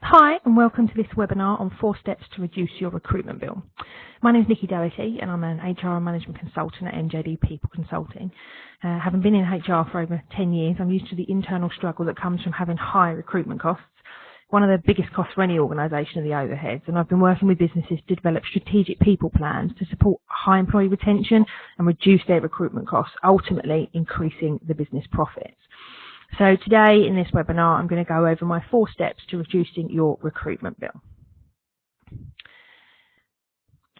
Hi and welcome to this webinar on 4 steps to reduce your recruitment bill. My name is Nikki Doherty and I'm an HR and management consultant at MJD People Consulting. Having been in HR for over 10 years, I'm used to the internal struggle that comes from having high recruitment costs. One of the biggest costs for any organisation are the overheads, and I've been working with businesses to develop strategic people plans to support high employee retention and reduce their recruitment costs, ultimately increasing the business profits. So today in this webinar, I'm going to go over my 4 steps to reducing your recruitment bill.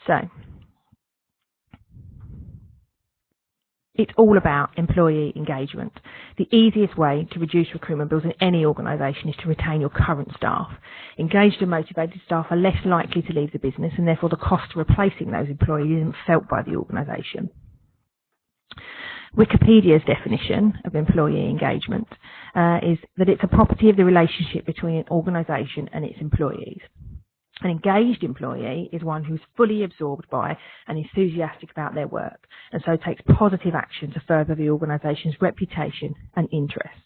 So it's all about employee engagement. The easiest way to reduce recruitment bills in any organisation is to retain your current staff. Engaged and motivated staff are less likely to leave the business, and therefore the cost of replacing those employees isn't felt by the organisation. Wikipedia's definition of employee engagement is that it's a property of the relationship between an organisation and its employees. An engaged employee is one who's fully absorbed by and enthusiastic about their work, and so takes positive action to further the organisation's reputation and interests.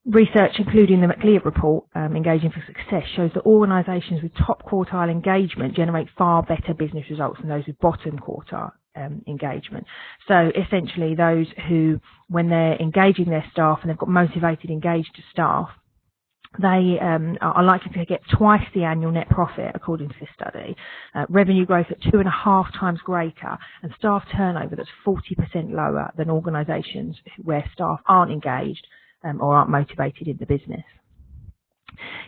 Research, including the McLeod report, Engaging for Success, shows that organisations with top quartile engagement generate far better business results than those with bottom quartile engagement. So essentially those who, when they're engaging their staff and they've got motivated, engaged staff, they are likely to get twice the annual net profit, according to this study, revenue growth at 2.5 times greater, and staff turnover that's 40% lower than organisations where staff aren't engaged or aren't motivated in the business.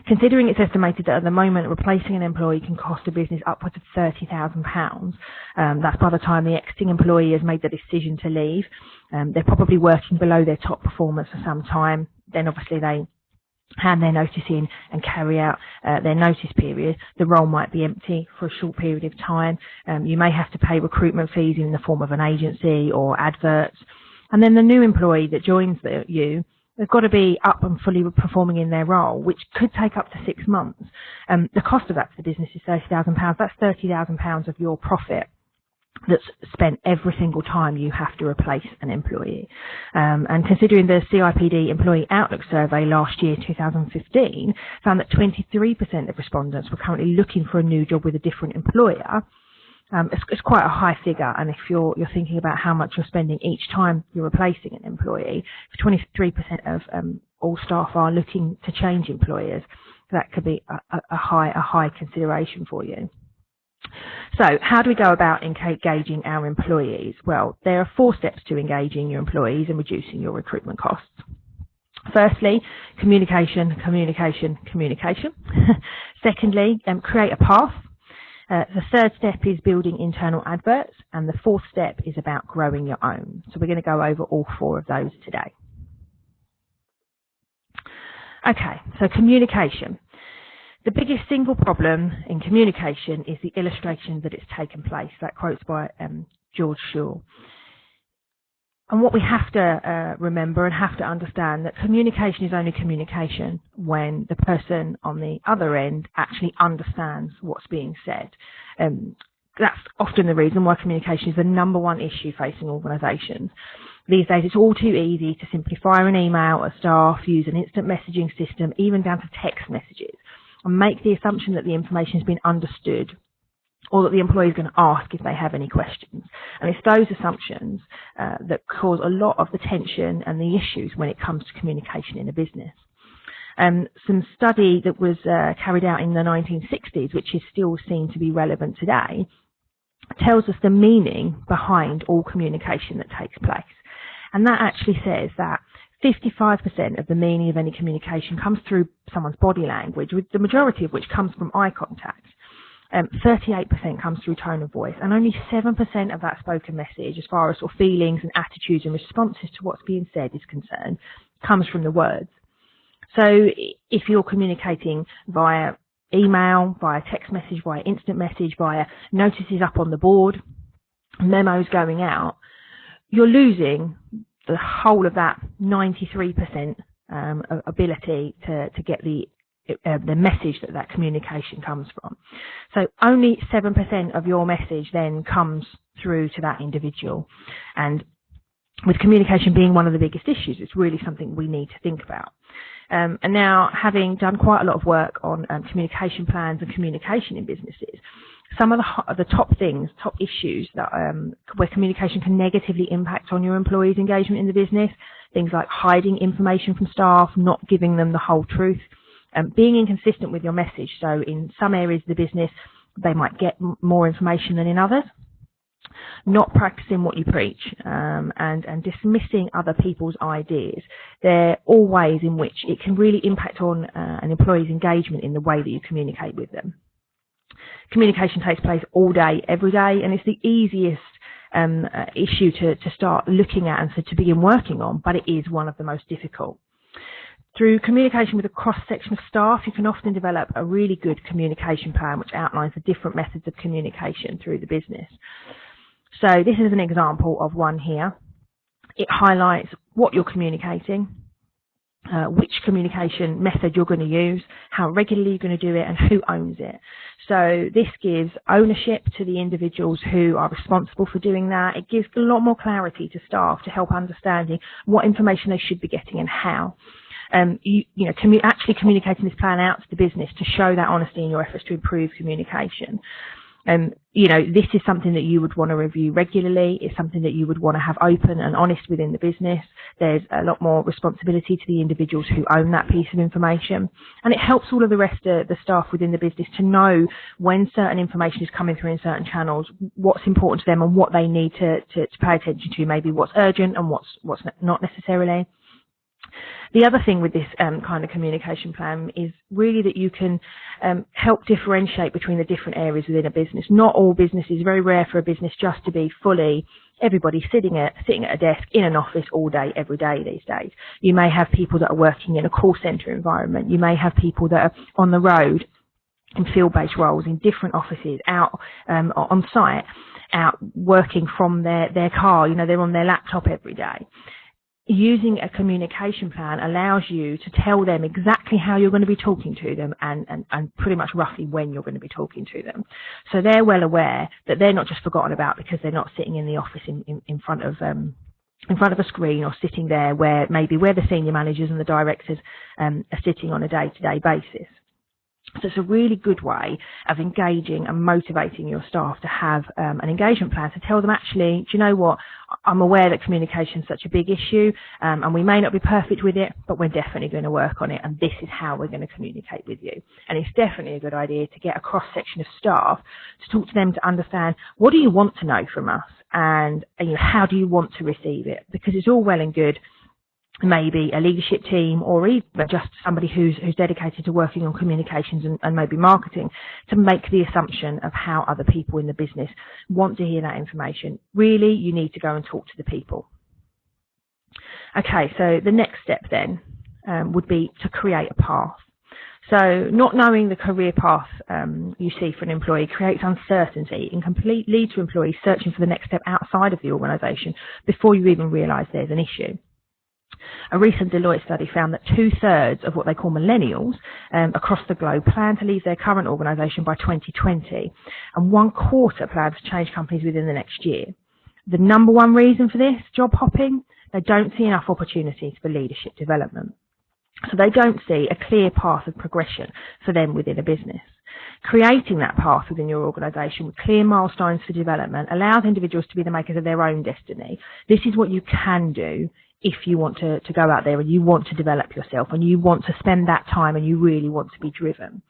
Considering it's estimated that at the moment replacing an employee can cost a business upwards of £30,000, that's by the time the exiting employee has made the decision to leave. They're probably working below their top performance for some time. Then obviously they hand their notice in and carry out their notice period. The role might be empty for a short period of time. You may have to pay recruitment fees in the form of an agency or adverts. And then the new employee that joins you, they've got to be up and fully performing in their role, which could take up to 6 months. The cost of that for the business is £30,000. That's £30,000 of your profit that's spent every single time you have to replace an employee. And considering the CIPD Employee Outlook survey last year, 2015, found that 23% of respondents were currently looking for a new job with a different employer. It's quite a high figure, and if you're thinking about how much you're spending each time you're replacing an employee, if 23% of all staff are looking to change employers, that could be a high consideration for you. So how do we go about engaging our employees? Well, there are 4 steps to engaging your employees and reducing your recruitment costs. Firstly, communication. Secondly, create a path. The 3rd step is building internal adverts, and the 4th step is about growing your own. So we're going to go over all 4 of those today. Okay, so communication. The biggest single problem in communication is the illustration that it's taken place. That quote's by George Shaw. And what we have to remember and have to understand that communication is only communication when the person on the other end actually understands what's being said. That's often the reason why communication is the #1 issue facing organisations. These days it's all too easy to simply fire an email at staff, use an instant messaging system, even down to text messages, and make the assumption that the information has been understood, or that the employee is going to ask if they have any questions. And it's those assumptions that cause a lot of the tension and the issues when it comes to communication in a business. Some study that was carried out in the 1960s, which is still seen to be relevant today, tells us the meaning behind all communication that takes place. And that actually says that 55% of the meaning of any communication comes through someone's body language, with the majority of which comes from eye contact. 38% comes through tone of voice, and only 7% of that spoken message, as far as sort of feelings and attitudes and responses to what's being said is concerned, comes from the words. So if you're communicating via email, via text message, via instant message, via notices up on the board, memos going out, you're losing the whole of that 93% ability to get the message that communication comes from. So only 7% of your message then comes through to that individual. And with communication being one of the biggest issues, it's really something we need to think about. And now, having done quite a lot of work on communication plans and communication in businesses, some of the top issues that where communication can negatively impact on your employees' engagement in the business, things like hiding information from staff, not giving them the whole truth, being inconsistent with your message. So in some areas of the business, they might get more information than in others. Not practicing what you preach, and dismissing other people's ideas. They're all ways in which it can really impact on an employee's engagement in the way that you communicate with them. Communication takes place all day, every day, and it's the easiest issue to start looking at and so to begin working on, but it is one of the most difficult. Through communication with a cross-section of staff, you can often develop a really good communication plan which outlines the different methods of communication through the business. So this is an example of one here. It highlights what you're communicating, which communication method you're going to use, how regularly you're going to do it, and who owns it. So this gives ownership to the individuals who are responsible for doing that. It gives a lot more clarity to staff to help understanding what information they should be getting and how. Actually communicating this plan out to the business to show that honesty in your efforts to improve communication. This is something that you would want to review regularly. It's something that you would want to have open and honest within the business. There's a lot more responsibility to the individuals who own that piece of information. And it helps all of the rest of the staff within the business to know when certain information is coming through in certain channels, what's important to them and what they need to pay attention to, maybe what's urgent and what's not necessarily. The other thing with this kind of communication plan is really that you can help differentiate between the different areas within a business. Not all businesses, very rare for a business just to be fully everybody sitting at a desk in an office all day, every day these days. You may have people that are working in a call centre environment. You may have people that are on the road in field-based roles in different offices, out on site, out working from their car. They're on their laptop every day. Using a communication plan allows you to tell them exactly how you're going to be talking to them and pretty much roughly when you're going to be talking to them. So they're well aware that they're not just forgotten about because they're not sitting in the office in front of a screen or sitting there where the senior managers and the directors are sitting on a day-to-day basis. So it's a really good way of engaging and motivating your staff to have an engagement plan to tell them, actually, do you know what, I'm aware that communication is such a big issue and we may not be perfect with it, but we're definitely going to work on it, and this is how we're going to communicate with you. And it's definitely a good idea to get a cross-section of staff to talk to them to understand, what do you want to know from us, and how do you want to receive it? Because it's all well and good maybe a leadership team or even just somebody who's dedicated to working on communications and maybe marketing to make the assumption of how other people in the business want to hear that information. Really, you need to go and talk to the people. Okay, so the next step then would be to create a path. So not knowing the career path you see for an employee creates uncertainty and can lead to employees searching for the next step outside of the organisation before you even realise there's an issue. A recent Deloitte study found that 2/3 of what they call millennials across the globe plan to leave their current organisation by 2020, and 1/4 plan to change companies within the next year. The number one reason for this, job hopping, they don't see enough opportunities for leadership development. So they don't see a clear path of progression for them within a business. Creating that path within your organisation with clear milestones for development allows individuals to be the makers of their own destiny. This is what you can do if you want to go out there and you want to develop yourself and you want to spend that time and you really want to be driven.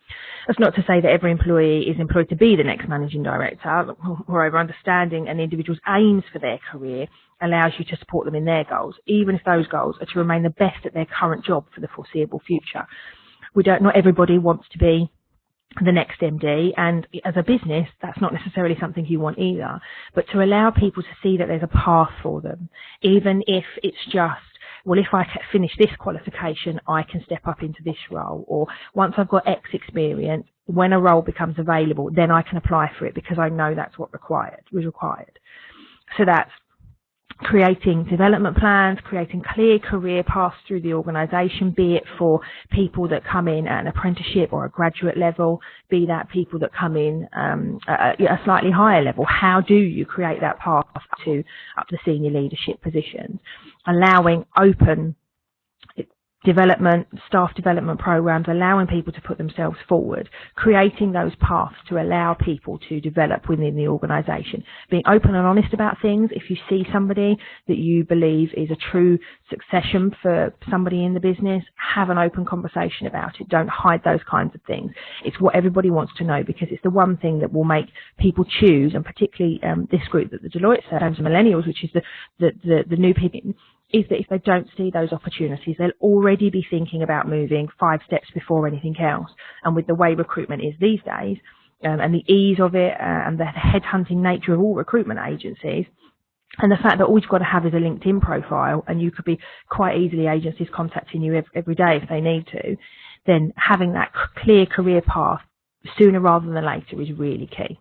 That's not to say that every employee is employed to be the next managing director. Moreover, understanding an individual's aims for their career allows you to support them in their goals, even if those goals are to remain the best at their current job for the foreseeable future. Not everybody wants to be the next MD, and as a business that's not necessarily something you want either, but to allow people to see that there's a path for them, even if it's just, well, if I finish this qualification I can step up into this role, or once I've got X experience, when a role becomes available then I can apply for it because I know that's what was required. So that's creating development plans, creating clear career paths through the organisation, be it for people that come in at an apprenticeship or a graduate level, be that people that come in at a slightly higher level. How do you create that path up to senior leadership positions? Allowing open staff development programs, allowing people to put themselves forward, creating those paths to allow people to develop within the organisation, being open and honest about things. If you see somebody that you believe is a true succession for somebody in the business, have an open conversation about it. Don't hide those kinds of things. It's what everybody wants to know, because it's the one thing that will make people choose, and particularly this group that the Deloitte surveys, millennials, which is the new people, is that if they don't see those opportunities, they'll already be thinking about moving 5 steps before anything else. And with the way recruitment is these days, and the ease of it, and the headhunting nature of all recruitment agencies, and the fact that all you've got to have is a LinkedIn profile, and you could be quite easily agencies contacting you every day if they need to, then having that clear career path sooner rather than later is really key.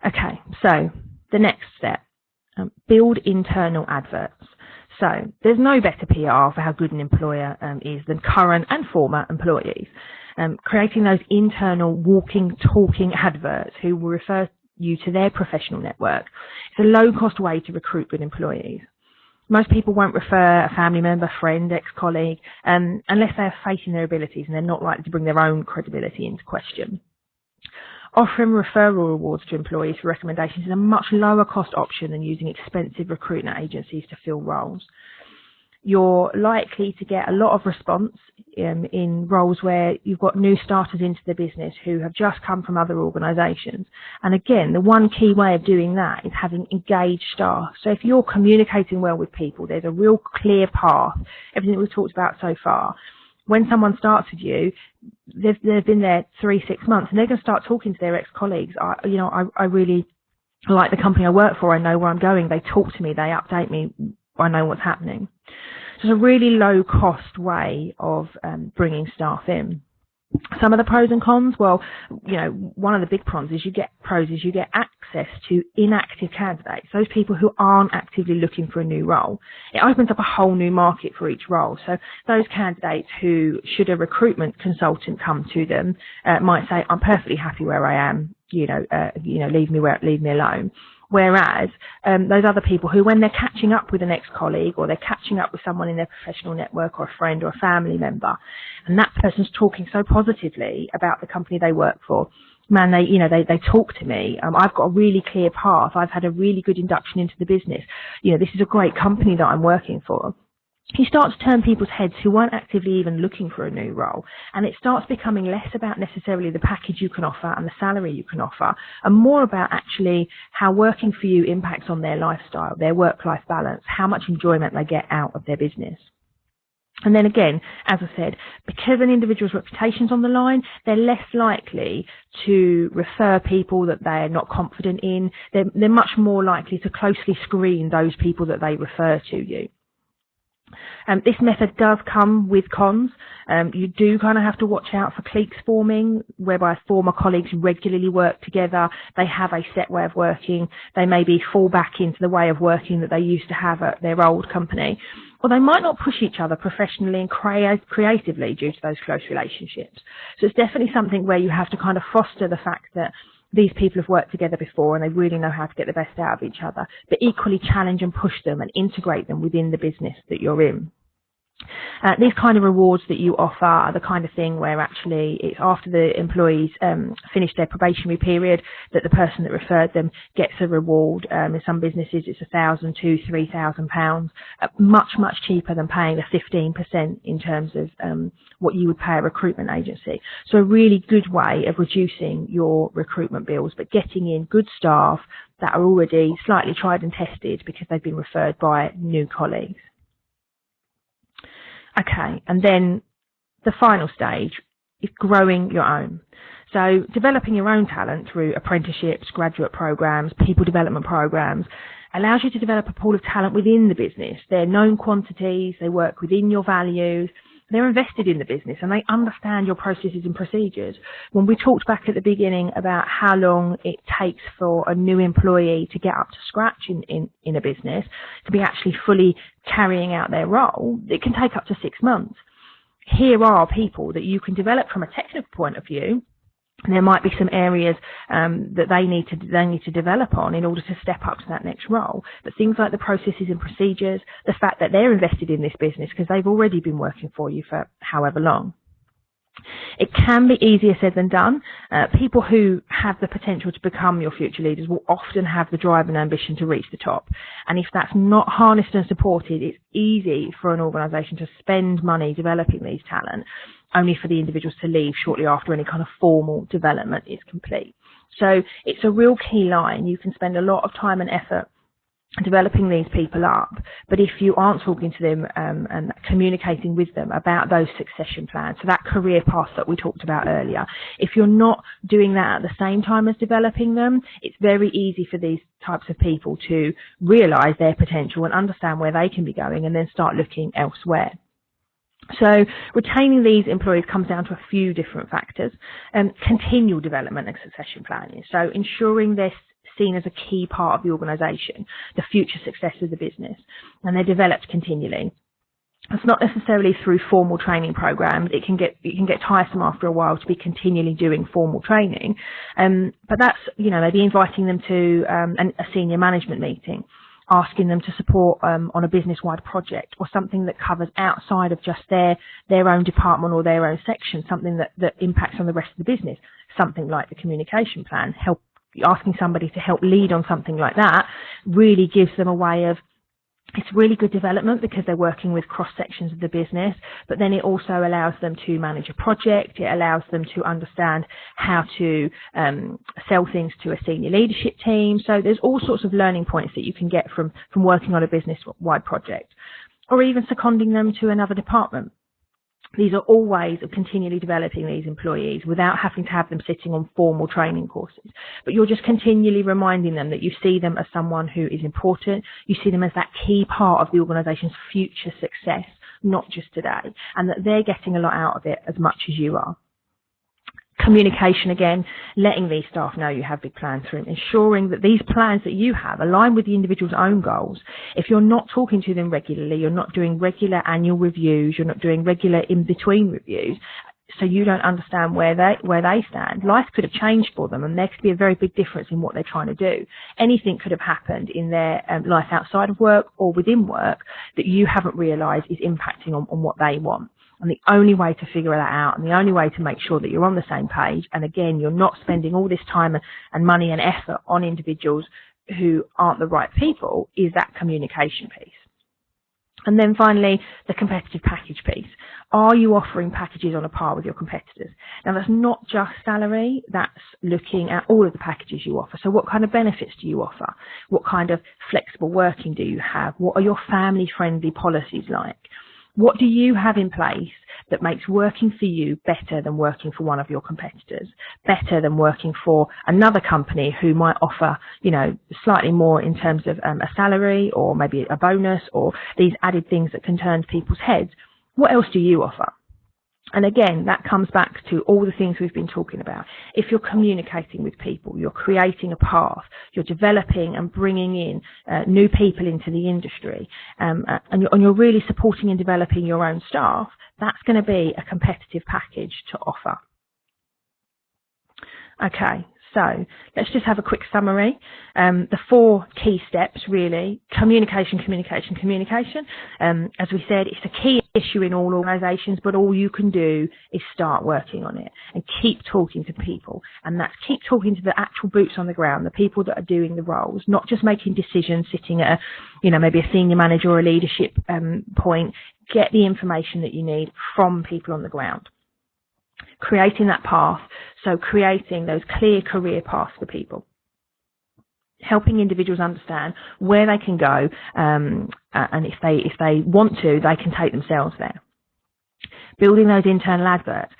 Okay, so the next step. Build internal adverts. So there's no better PR for how good an employer is than current and former employees. Creating those internal walking, talking adverts who will refer you to their professional network. It's a low-cost way to recruit good employees. Most people won't refer a family member, friend, ex-colleague, unless they have faith in their abilities and they're not likely to bring their own credibility into question. Offering referral rewards to employees for recommendations is a much lower cost option than using expensive recruitment agencies to fill roles. You're likely to get a lot of response in roles where you've got new starters into the business who have just come from other organisations. And again, the one key way of doing that is having engaged staff. So if you're communicating well with people, there's a real clear path, everything we've talked about so far. When someone starts with you, they've been there 3-6 months, and they're going to start talking to their ex-colleagues. I really like the company I work for. I know where I'm going. They talk to me. They update me. I know what's happening. So it's a really low-cost way of bringing staff in. Some of the pros and cons, well, one of the big pros is you get access to inactive candidates, those people who aren't actively looking for a new role. It opens up a whole new market for each role. So those candidates who, should a recruitment consultant come to them, might say, I'm perfectly happy where I am, leave me alone. Whereas those other people who, when they're catching up with an ex-colleague or they're catching up with someone in their professional network or a friend or a family member, and that person's talking so positively about the company they work for, man, they talk to me. I've got a really clear path. I've had a really good induction into the business. This is a great company that I'm working for. You start to turn people's heads who weren't actively even looking for a new role, and it starts becoming less about necessarily the package you can offer and the salary you can offer, and more about actually how working for you impacts on their lifestyle, their work-life balance, how much enjoyment they get out of their business. And then again, as I said, because an individual's reputation's on the line, they're less likely to refer people that they're not confident in. They're much more likely to closely screen those people that they refer to you. This method does come with cons. You do kind of have to watch out for cliques forming, whereby former colleagues regularly work together. They have a set way of working. They maybe fall back into the way of working that they used to have at their old company. Or they might not push each other professionally and creatively due to those close relationships. So it's definitely something where you have to kind of foster the fact that these people have worked together before and they really know how to get the best out of each other, but equally challenge and push them and integrate them within the business that you're in. These kind of rewards that you offer are the kind of thing where actually it's after the employees finish their probationary period that the person that referred them gets a reward. In some businesses it's £1,000, £2,000, £3,000, much cheaper than paying the 15% in terms of what you would pay a recruitment agency. So a really good way of reducing your recruitment bills, but getting in good staff that are already slightly tried and tested because they've been referred by new colleagues. Okay, and then the final stage is growing your own. So developing your own talent through apprenticeships, graduate programs, people development programs allows you to develop a pool of talent within the business. They're known quantities, they work within your values, they're invested in the business and they understand your processes and procedures. When we talked back at the beginning about how long it takes for a new employee to get up to scratch in a business, to be actually fully carrying out their role, it can take up to 6 months. Here are people that you can develop from a technical point of view. There might be some areas that they need to develop on in order to step up to that next role. But things like the processes and procedures, the fact that they're invested in this business because they've already been working for you for however long. It can be easier said than done. People who have the potential to become your future leaders will often have the drive and ambition to reach the top. And if that's not harnessed and supported, it's easy for an organisation to spend money developing these talent, only for the individuals to leave shortly after any kind of formal development is complete. So it's a real key line. You can spend a lot of time and effort developing these people up, but if you aren't talking to them and communicating with them about those succession plans, so that career path that we talked about earlier, if you're not doing that at the same time as developing them, it's very easy for these types of people to realise their potential and understand where they can be going and then start looking elsewhere. So retaining these employees comes down to a few different factors. Continual development and succession planning, so ensuring they're seen as a key part of the organisation, the future success of the business, and they're developed continually. It's not necessarily through formal training programs. It can get tiresome after a while to be continually doing formal training, but that's, maybe inviting them to a senior management meeting, asking them to support on a business-wide project or something that covers outside of just their own department or their own section, something that impacts on the rest of the business, something like the communication plan. Asking somebody to help lead on something like that really gives them a way of, it's really good development because they're working with cross sections of the business, but then it also allows them to manage a project. It allows them to understand how to sell things to a senior leadership team. So there's all sorts of learning points that you can get from working on a business-wide project, or even seconding them to another department. These are all ways of continually developing these employees without having to have them sitting on formal training courses. But you're just continually reminding them that you see them as someone who is important. You see them as that key part of the organisation's future success, not just today, and that they're getting a lot out of it as much as you are. Communication again, letting these staff know you have big plans for them, ensuring that these plans that you have align with the individual's own goals. If you're not talking to them regularly, you're not doing regular annual reviews, you're not doing regular in-between reviews, so you don't understand where they stand. Life could have changed for them and there could be a very big difference in what they're trying to do. Anything could have happened in their life outside of work or within work that you haven't realised is impacting on what they want. And the only way to figure that out and the only way to make sure that you're on the same page, and again, you're not spending all this time and money and effort on individuals who aren't the right people, is that communication piece. And then finally, the competitive package piece. Are you offering packages on a par with your competitors? Now, that's not just salary, that's looking at all of the packages you offer. So what kind of benefits do you offer? What kind of flexible working do you have? What are your family-friendly policies like? What do you have in place that makes working for you better than working for one of your competitors, better than working for another company who might offer, slightly more in terms of a salary or maybe a bonus or these added things that can turn people's heads? What else do you offer? And again, that comes back to all the things we've been talking about. If you're communicating with people, you're creating a path, you're developing and bringing in new people into the industry, and you're really supporting and developing your own staff, that's going to be a competitive package to offer. Okay, so let's just have a quick summary. The 4 key steps really: communication, communication, communication. As we said, it's a key issue in all organisations, but all you can do is start working on it and keep talking to people. And that's keep talking to the actual boots on the ground, the people that are doing the roles, not just making decisions sitting at maybe a senior manager or a leadership point. Get the information that you need from people on the ground. Creating that path, so creating those clear career paths for people. Helping individuals understand where they can go, and if they want to, they can take themselves there. Building those internal adverts,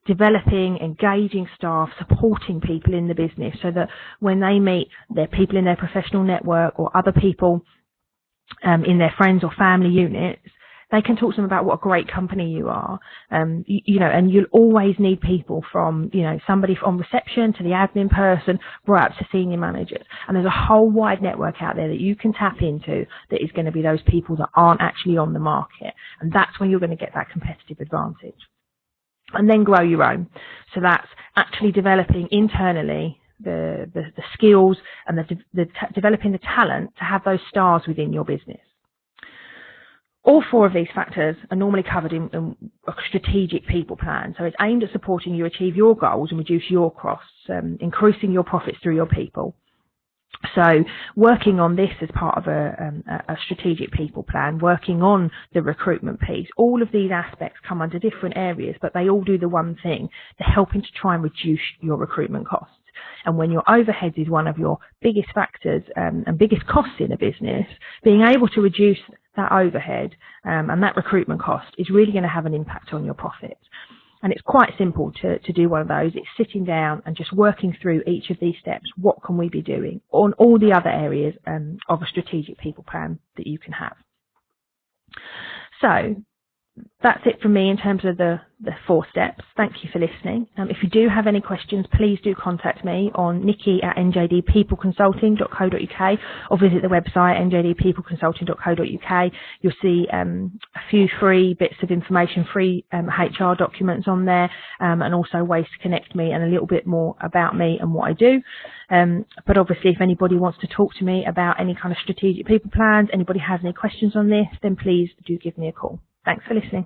developing, engaging staff, supporting people in the business so that when they meet their people in their professional network or other people in their friends or family units, They can talk to them about what a great company you are. You know, and you'll always need people from, you know, somebody from reception to the admin person, right up to senior managers. And there's a whole wide network out there that you can tap into that is going to be those people that aren't actually on the market. And that's when you're going to get that competitive advantage. And then grow your own. So that's actually developing internally the skills and developing the talent to have those stars within your business. All 4 of these factors are normally covered in a strategic people plan. So it's aimed at supporting you achieve your goals and reduce your costs, increasing your profits through your people. So working on this as part of a strategic people plan, working on the recruitment piece, all of these aspects come under different areas, but they all do the one thing. They're helping to try and reduce your recruitment costs. And when your overheads is one of your biggest factors and biggest costs in a business, being able to reduce that overhead and that recruitment cost is really going to have an impact on your profits. And it's quite simple to do one of those. It's sitting down and just working through each of these steps. What can we be doing on all the other areas of a strategic people plan that you can have? So that's it from me in terms of the 4 steps. Thank you for listening. If you do have any questions, please do contact me on nikki@njdpeopleconsulting.co.uk or visit the website njdpeopleconsulting.co.uk. You'll see a few free bits of information, free HR documents on there, and also ways to connect me and a little bit more about me and what I do. But obviously, if anybody wants to talk to me about any kind of strategic people plans, anybody has any questions on this, then please do give me a call. Thanks for listening.